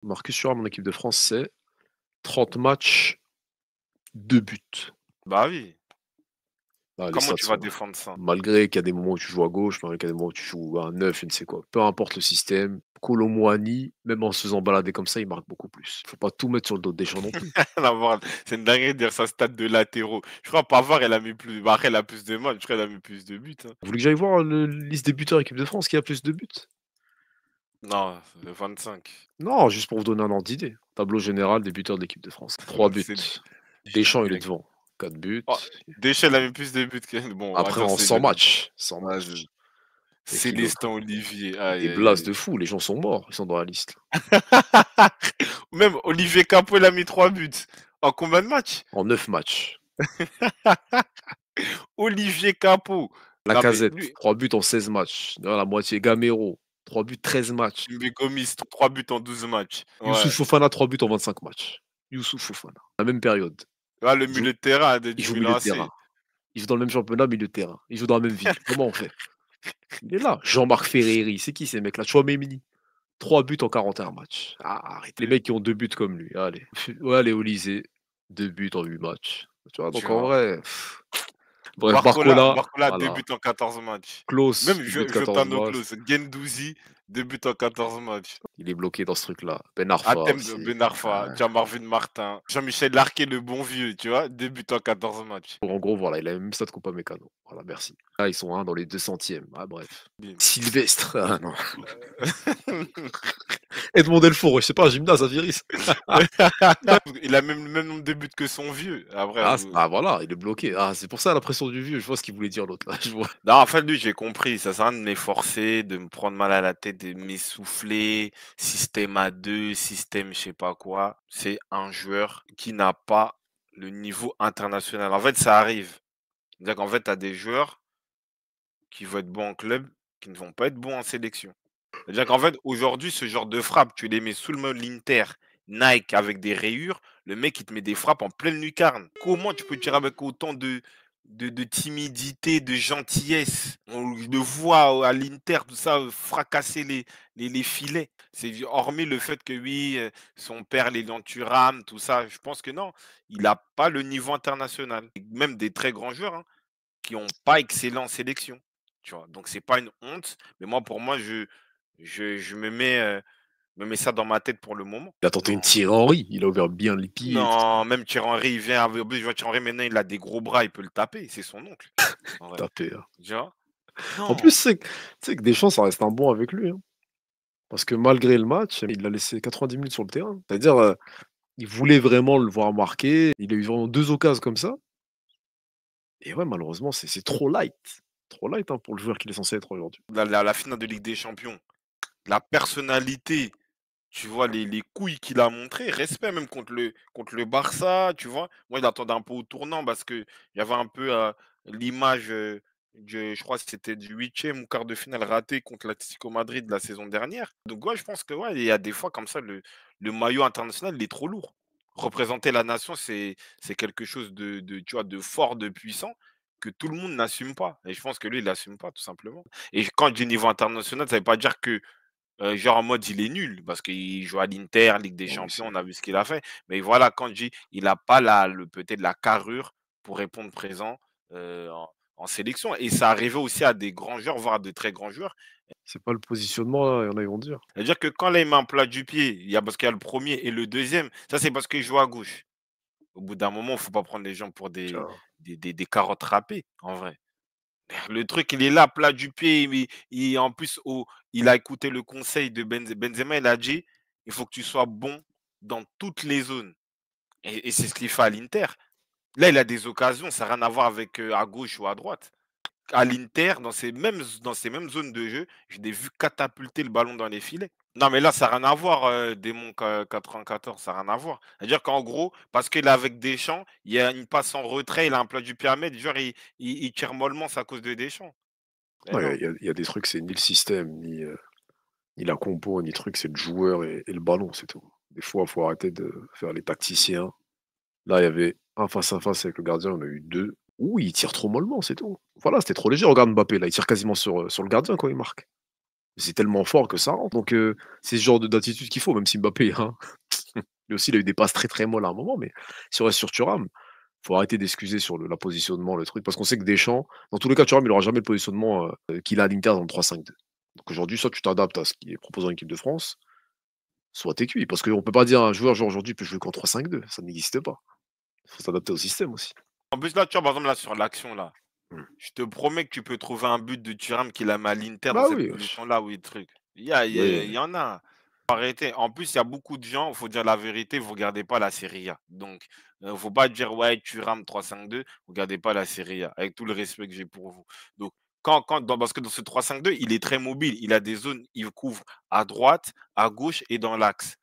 Marcus Thuram en équipe de France, c'est 30 matchs, 2 buts. Bah oui. Ah, les Comment stats tu vas sont là. défendre ça? Malgré qu'il y a des moments où tu joues à gauche, malgré qu'il y a des moments où tu joues à 9, je ne sais quoi. Peu importe le système, Kolo Muani, même en se faisant balader comme ça, il marque beaucoup plus. Faut pas tout mettre sur le dos de Deschamps non plus. Non, voilà, c'est une dinguerie de dire ça, stade de latéraux. Je crois Pavard, elle a mis plus. Bah, après, elle a plus de matchs, je crois qu'elle a mis plus de buts, hein. Vous voulez que j'aille voir le liste des buteurs équipe de France qui a plus de buts? Non, 25. Non, juste pour vous donner un ordre d'idée. Tableau général des buteurs de l'équipe de France. 3 buts. C'est Deschamps, il est dingue. devant. 4 buts. Oh, Deschamps, elle a mis plus de buts que. Bon, on va Après, dire en c'est 100 jeune. matchs. 100 Ouais, matchs. C'est qui Célestin l'autre? Olivier. Des Aïe, aïe, blases de aïe. fou. Les gens sont morts. Ils sont dans la liste. Même Olivier Capot, il a mis 3 buts. En combien de matchs? En 9 matchs. Olivier Capot. Non, mais Lacazette, lui, 3 buts en 16 matchs. Dans la moitié. Gamero, 3 buts, 13 matchs. Gomis, 3 buts en 12 matchs. Youssouf Ouais. Fofana, 3 buts en 25 matchs. Youssouf Fofana. La même période. Là, le Il joue, milieu de terrain il du joue Milan milieu de AC. terrain. Il joue dans le même championnat, milieu de terrain. Il joue dans la même ville. Comment on fait? Il est là. Jean-Marc Ferreri. C'est qui ces mecs-là? Chouameni. 3 buts en 41 matchs. Ah, arrête. Les mecs qui ont 2 buts comme lui. Allez. Ouais, allez, Olysée. 2 buts en 8 matchs. Tu vois, Tu donc en vois? vrai. Bref, Barcola, Barcola, 2 voilà. buts en 14 matchs. Klose, Même 2 buts, 14 Jotano matchs. Klose, Guendouzi, 2 buts en 14 matchs. Il est bloqué dans ce truc-là. Ben Arfa Hatem aussi. Ben Arfa, Ah, Jean-Marvin Martin, Jean-Michel Larquet, le bon vieux, tu vois? 2 buts en 14 matchs. en gros, voilà, il a le même stade qu'Upamecano. Voilà, merci. Là, ils sont dans les 200e. Ah, bref. Bim. Sylvestre. Ah, non. Edmond Delfour, je sais pas, un gymnase à Viris. Il a même le même nombre de buts que son vieux. Après, Voilà, il est bloqué. Ah, c'est pour ça la pression du vieux. Je vois ce qu'il voulait dire l'autre là. Je vois. non, en fait, lui, j'ai compris. Ça sert à rien de m'efforcer, de me prendre mal à la tête, de m'essouffler. Système à 2, système je sais pas quoi. C'est un joueur qui n'a pas le niveau international. En fait, ça arrive. C'est-à-dire qu'en fait, tu as des joueurs qui vont être bons en club, qui ne vont pas être bons en sélection. C'est-à-dire qu'en fait, aujourd'hui, ce genre de frappe, tu les mets sous le mode l'Inter, Nike avec des rayures, le mec, il te met des frappes en pleine lucarne. Comment tu peux tirer avec autant de timidité, de gentillesse? On le voit à l'Inter, tout ça, fracasser les filets. C'est hormis le fait que oui, son père, les Thuram, tout ça, je pense que non, il n'a pas le niveau international. Même des très grands joueurs, hein, qui ont pas excellé en sélection, tu vois? Donc c'est pas une honte, mais moi, pour moi, je me mets ça dans ma tête pour le moment. Il a tenté une Non, Thierry Henry. Il a ouvert bien les pieds et tout ça. non, même Thierry Henry, il vient avec en plus, je vois Thierry Henry maintenant, il a des gros bras, il peut le taper, c'est son oncle, en vrai, Tapé, hein. tu vois? En plus, Non, c'est que Deschamps, ça reste un bon avec lui, hein. Parce que malgré le match, il l'a laissé 90 minutes sur le terrain. C'est-à-dire, il voulait vraiment le voir marquer. Il a eu vraiment 2 occasions comme ça. Et ouais, malheureusement, c'est trop light. Trop light, hein, pour le joueur qu'il est censé être aujourd'hui. la finale de Ligue des Champions, la personnalité, tu vois les couilles qu'il a montré, respect même contre le Barça, tu vois? Moi, il attendait un peu au tournant parce qu'il y avait un peu, l'image, je crois que c'était du 8e ou quart de finale raté contre l'Atlético Madrid la saison dernière. Donc ouais, je pense que ouais, il y a des fois comme ça, le maillot international, il est trop lourd. Représenter la nation, c'est quelque chose tu vois, de fort, de puissant que tout le monde n'assume pas et je pense que lui, il l'assume pas tout simplement et quand je dis niveau international, ça veut pas dire que genre en mode il est nul parce qu'il joue à l'Inter, Ligue des Oui, Champions, on a vu ce qu'il a fait. Mais voilà, quand je dis il a pas peut-être la carrure pour répondre présent en sélection. Et ça arrivait aussi à des grands joueurs, voire à de très grands joueurs. c'est pas le positionnement, là, il y en a, ils vont dire. C'est-à-dire que quand là, il met un plat du pied, parce qu'il y a le premier et le deuxième, ça c'est parce qu'il joue à gauche. Au bout d'un moment, il ne faut pas prendre les gens pour Tiens, des carottes râpées, en vrai. Le truc, il est là, plat du pied. En plus, il a écouté le conseil de Benzema. Il a dit, il faut que tu sois bon dans toutes les zones. Et c'est ce qu'il fait à l'Inter. Là, il a des occasions. Ça n'a rien à voir avec à gauche ou à droite. À l'Inter, dans ces mêmes zones de jeu, je l'ai vu catapulter le ballon dans les filets. Non, mais là, ça n'a rien à voir, Démon 94, ça n'a rien à voir. C'est-à-dire qu'en gros, parce qu'il est avec Deschamps, il y a une passe en retrait, il a un plat du pied à mettre, genre, il tire mollement, c'est à cause de Deschamps. Eh ouais, non. il y a des trucs, c'est ni le système, ni la compo, ni le truc, c'est le joueur et le ballon, c'est tout. Des fois, il faut arrêter de faire les tacticiens. Là, il y avait un face à face avec le gardien, on a eu 2. Ouh, il tire trop mollement, c'est tout. Voilà, c'était trop léger. Regarde Mbappé, là, il tire quasiment sur le gardien quand il marque. C'est tellement fort que ça rentre. Donc, c'est ce genre d'attitude qu'il faut, même si Mbappé, hein, lui aussi, il a eu des passes très, très molles à un moment, mais si on reste sur Thuram, faut arrêter d'excuser sur la positionnement, le truc, parce qu'on sait que Deschamps, dans tous les cas, Thuram, il aura jamais le positionnement, qu'il a à l'Inter dans le 3-5-2. Donc aujourd'hui, soit tu t'adaptes à ce qui est proposé en équipe de France, soit tu es cuit. Parce qu'on peut pas dire à un joueur, genre aujourd'hui, peut jouer qu'en 3-5-2, ça n'existe pas. Il faut s'adapter au système aussi. En plus, là, tu vois, par exemple, là, sur l'action, là, Mmh. je te promets que tu peux trouver un but de Thuram qu'il a mis à l'Inter dans Bah cette oui, wesh. position-là, oui, truc. Il y Oui, en a. Arrêtez. En plus, il y a beaucoup de gens, il faut dire la vérité, vous regardez pas la Serie A. Donc, faut pas dire: «Ouais, Thuram 3-5-2», vous regardez pas la Serie A, avec tout le respect que j'ai pour vous. Donc, parce que dans ce 3-5-2, il est très mobile, il a des zones, il couvre à droite, à gauche et dans l'axe.